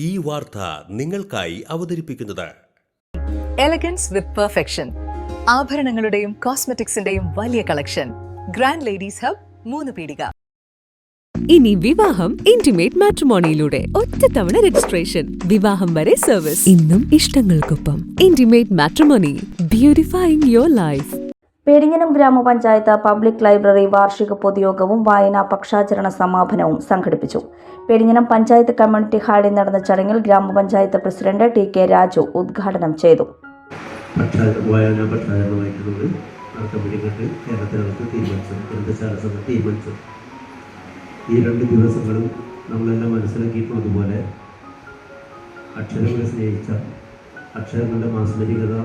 ഈ വാർത്ത നിങ്ങൾക്കായി അവതരിപ്പിക്കുന്നത് എലഗൻസ് വിത്ത് പെർഫെക്ഷൻ. ആഭരണങ്ങളുടെയും കോസ്മെറ്റിക്സിന്റെയും വലിയ കളക്ഷൻ. ഗ്രാൻഡ് ലേഡീസ് ഹബ്, 3 പീടിക. ഇനി വിവാഹം ഇന്റിമേറ്റ് മാട്രിമോണിയിലൂടെ ഒറ്റത്തവണ രജിസ്ട്രേഷൻ, വിവാഹം വരെ സർവീസ്. ഇന്നും ഇഷ്ടങ്ങൾക്കൊപ്പം intimate matrimony, beautifying your life. Peringanam ഗ്രാമപഞ്ചായത്ത് പബ്ലിക് ലൈബ്രറി വാർഷിക പൊതുയോഗവും വായനാ പക്ഷാചരണ സമാപനവും സംഘടിപ്പിച്ചു. പെരിങ്ങനം പഞ്ചായത്ത് കമ്മ്യൂണിറ്റി ഹാളിൽ നടന്ന ചടങ്ങിൽ ഗ്രാമപഞ്ചായത്ത് പ്രസിഡന്റ് ടി.കെ. രാജു ഉദ്ഘാടനം ചെയ്തു. ഈ 2 ദിവസങ്ങളും നമ്മളെല്ലാം മനസ്സിലാക്കിയിട്ടുള്ളതുപോലെ അക്ഷരങ്ങളെ സ്നേഹിച്ച, അക്ഷരങ്ങളുടെ മാസ്മരികത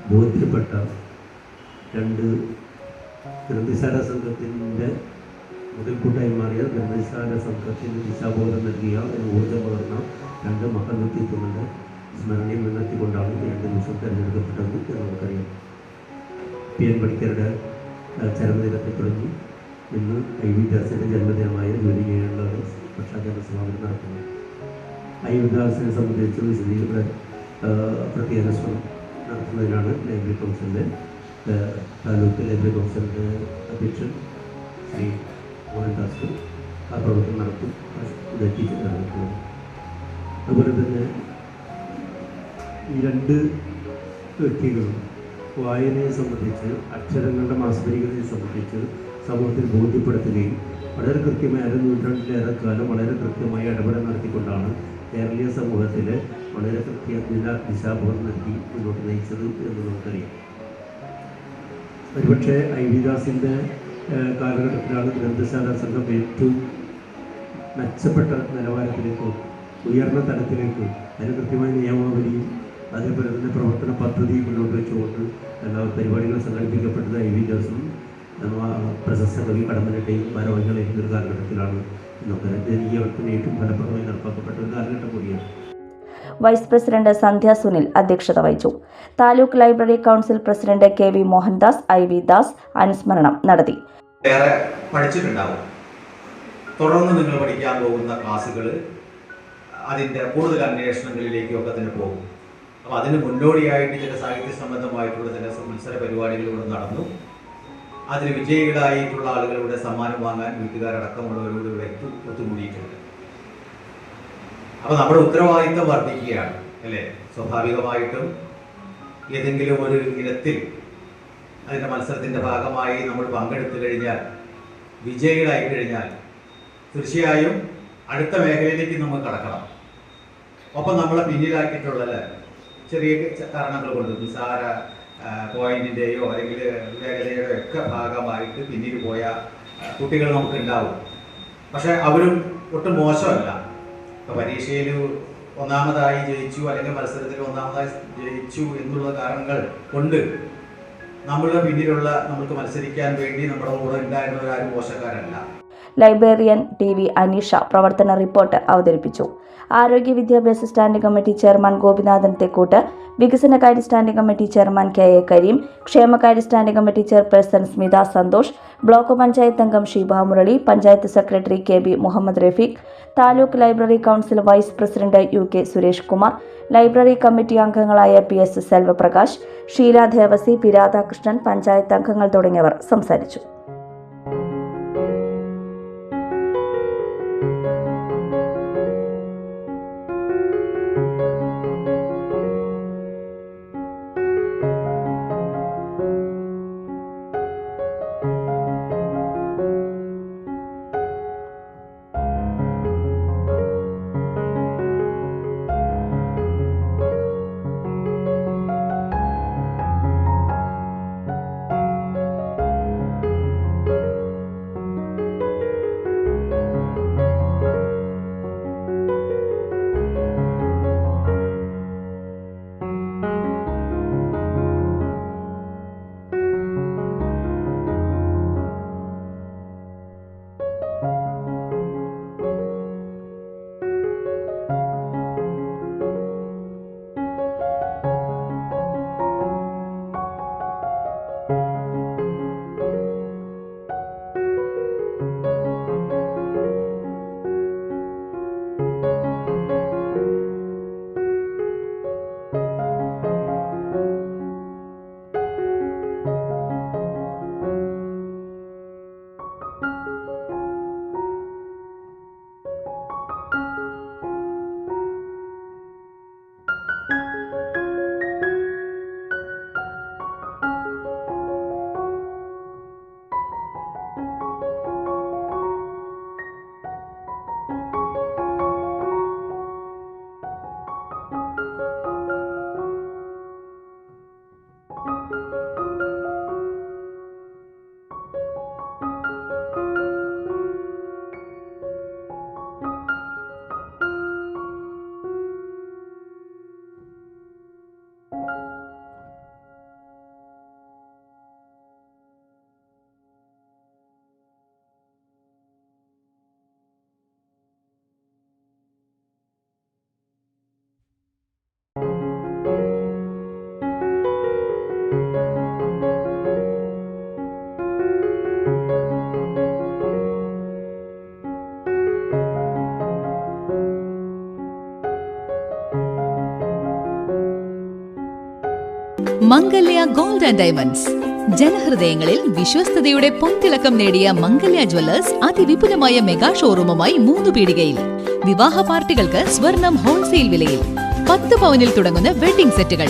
ബോധ്യപ്പെട്ട 2 ഗ്രന്ഥശാല സംഘത്തിൻ്റെ മുതൽക്കൂട്ടായി മാറിയ ഗ്രന്ഥശാല സംഘത്തിന് ദിശാബോധം നൽകിയ ഊർജ്ജം പകർന്ന 2 മഹൽ വ്യക്തിത്വങ്ങളുടെ സ്മരണയും മുൻനിർത്തിക്കൊണ്ടാണ് 2 ദിവസം തിരഞ്ഞെടുക്കപ്പെട്ടത് എന്ന് നമുക്കറിയാം. പി.എൻ. പണിക്കരുടെ ചരമദിനത്തിൽ തുടങ്ങി ഇന്ന് ഐ.വി. ദാസിൻ്റെ ജന്മദിനമായ ജൂലൈ 7 പക്ഷാചരണ സമാപനം നടത്തുന്നു. ഐ.വി. ദാസിനെ സംബന്ധിച്ച് വിശദീകരണ പ്രത്യേക ശ്രമം നടത്തുന്നതിനാണ് ലൈബ്രറി കൗൺസിലിൻ്റെ താലൂക്ക് ലൈബ്രറി കൗൺസിലിൻ്റെ അധ്യക്ഷൻ ശ്രീ മോഹൻദാസ് ആ പ്രവർത്തനം നടത്തും നടത്തുന്നത്. അതുപോലെ തന്നെ ഈ 2 വ്യക്തികളും വായനയെ സംബന്ധിച്ച്, അക്ഷരങ്ങളുടെ മാസ്മരികതയെ സംബന്ധിച്ച് സമൂഹത്തിൽ ബോധ്യപ്പെടുത്തുകയും വളരെ കൃത്യമായി 1 നൂറ്റാണ്ടിലേറെ കാലം വളരെ കൃത്യമായി ഇടപെടൽ നടത്തിക്കൊണ്ടാണ് കേരളീയ സമൂഹത്തിൽ വളരെ ദിശാബോധം നൽകി മുന്നോട്ട് നയിച്ചത് എന്ന് നമുക്കറിയാം. ഒരുപക്ഷെ ഐ.വി. ദാസിൻ്റെ കാലഘട്ടത്തിലാണ് ഗ്രന്ഥശാല സംഘം ഏറ്റവും മെച്ചപ്പെട്ട നിലവാരത്തിലേക്കും ഉയർന്ന തലത്തിലേക്കും അതിന് കൃത്യമായ നിയമാവലിയും അതേപോലെ തന്നെ പ്രവർത്തന പദ്ധതിയും മുന്നോട്ട് വെച്ചുകൊണ്ട് എല്ലാ പരിപാടികളും സംഘടിപ്പിക്കപ്പെട്ടത് ഐ.വി. ദാസും പ്രശസ്ത കവി കടമ്മനിട്ടയും ഭാരവാഹികളായിരുന്ന ഒരു കാലഘട്ടത്തിലാണ് എന്നൊക്കെ ജനകീയവൽക്കരണം ഏറ്റവും ഫലപ്രദമായി നടപ്പാക്കപ്പെട്ട ഒരു കാലഘട്ടം കൂടിയാണ്. വൈസ് പ്രസിഡന്റ് സന്ധ്യ സുനിൽ അധ്യക്ഷത വഹിച്ചു. Taluk library council president K V. Mohandas, I V. Das അനുസ്മരണം നടത്തി. ഏറെ പഠിച്ചിട്ടുണ്ടാവും. തുടർന്ന് നിങ്ങൾ പഠിക്കാൻ പോകുന്ന ക്ലാസ്സുകൾ അതിൻ്റെ കൂടുതൽ അന്വേഷണങ്ങളിലേക്കൊക്കെ തന്നെ പോകും. അപ്പോൾ അതിന് മുന്നോടിയായിട്ട് ചില സാഹിത്യ സംബന്ധമായിട്ടുള്ള ചില മത്സര പരിപാടികളിലൂടെ നടന്നു. അതിൽ വിജയികളായിട്ടുള്ള ആളുകളുടെ സമ്മാനം വാങ്ങാൻ വീട്ടുകാരടക്കമുള്ളവരോട് ഇവിടെ ഒത്തുകൂടിയിട്ടുണ്ട്. അപ്പോൾ നമ്മുടെ ഉത്തരവാദിത്തം വർദ്ധിക്കുകയാണ് അല്ലേ? സ്വാഭാവികമായിട്ടും ഏതെങ്കിലും ഒരു ഇനത്തിൽ അതിൻ്റെ മത്സരത്തിൻ്റെ ഭാഗമായി നമ്മൾ പങ്കെടുത്തു കഴിഞ്ഞാൽ, വിജയികളായി കഴിഞ്ഞാൽ തീർച്ചയായും അടുത്ത മേഖലയിലേക്ക് നമുക്ക് കടക്കണം. ഒപ്പം നമ്മളെ പിന്നിലാക്കിയിട്ടുള്ള ചെറിയ കാരണങ്ങൾ കൊണ്ട് നിസാര പോയിന്റിൻ്റെയോ അല്ലെങ്കിൽ വേഗതയുടെയോ ഒക്കെ ഭാഗമായിട്ട് പിന്നീട് പോയ കുട്ടികൾ നമുക്കുണ്ടാവും. പക്ഷേ അവരും ഒട്ടും മോശമല്ല. ഇപ്പോൾ പരീക്ഷയിൽ ഒന്നാമതായി ജയിച്ചു അല്ലെങ്കിൽ മത്സരത്തിൽ ഒന്നാമതായി ജയിച്ചു എന്നുള്ള കാരണങ്ങൾ കൊണ്ട് നമ്മളുടെ പിന്നിലുള്ള നമുക്ക് മത്സരിക്കാൻ വേണ്ടി നമ്മുടെ കൂടെ ഉണ്ടായിരുന്നവരാരും മോശക്കാരല്ല. Librarian T V. അനീഷ പ്രവർത്തന റിപ്പോർട്ട് അവതരിപ്പിച്ചു. ആരോഗ്യ വിദ്യാഭ്യാസ standing committee chairman Gopinathan Thekkoot, വികസനകാര്യ standing committee chairman K A. Kareem, ക്ഷേമകാര്യ standing committee chairperson Smitha Santhosh, block panchayat അംഗം Sheeba Murali, panchayat secretary K B. Muhammad Rafeeq, taluk library council vice president U K. Suresh Kumar, library committee അംഗങ്ങളായ പി.എസ്. സെൽവപ്രകാശ്, ഷീല ദേവസി, പി. രാധാകൃഷ്ണൻ, പഞ്ചായത്ത് അംഗങ്ങൾ തുടങ്ങിയവർ സംസാരിച്ചു. Mangalya gold and diamonds. ജനഹൃദയങ്ങളിൽ വിശ്വസ്തയുടെ പൊൻതിളക്കം നേടിയ മംഗല്യ ജ്വല്ലേഴ്സ് അതിവിപുലമായ മെഗാ ഷോറൂമുമായി 3 പീടികയിൽ. വിവാഹ പാർട്ടികൾക്ക് സ്വർണം ഹോൾസെയിൽ വിലയിൽ. 10 പവനിൽ തുടങ്ങുന്ന വെഡിംഗ് സെറ്റുകൾ,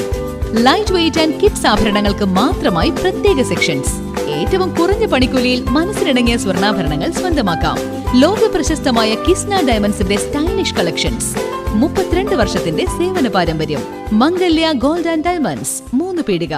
ലൈറ്റ് വെയ്റ്റ് ആൻഡ് കിഡ്സ് ആഭരണങ്ങൾക്ക് മാത്രമായി പ്രത്യേക സെക്ഷൻസ്. ഏറ്റവും കുറഞ്ഞ പണിക്കൂലിയിൽ മനസ്സിലിണങ്ങിയ സ്വർണ്ണാഭരണങ്ങൾ സ്വന്തമാക്കാം. ലോക പ്രശസ്തമായ കിസ്ന ഡയമണ്ട്സിന്റെ സ്റ്റൈലിഷ് കളക്ഷൻസ്. 32 വർഷത്തിന്റെ സേവന പാരമ്പര്യം. മംഗല്യ ഗോൾഡ് ആൻഡ് ഡയമണ്ട്സ്, 3 പീടിക.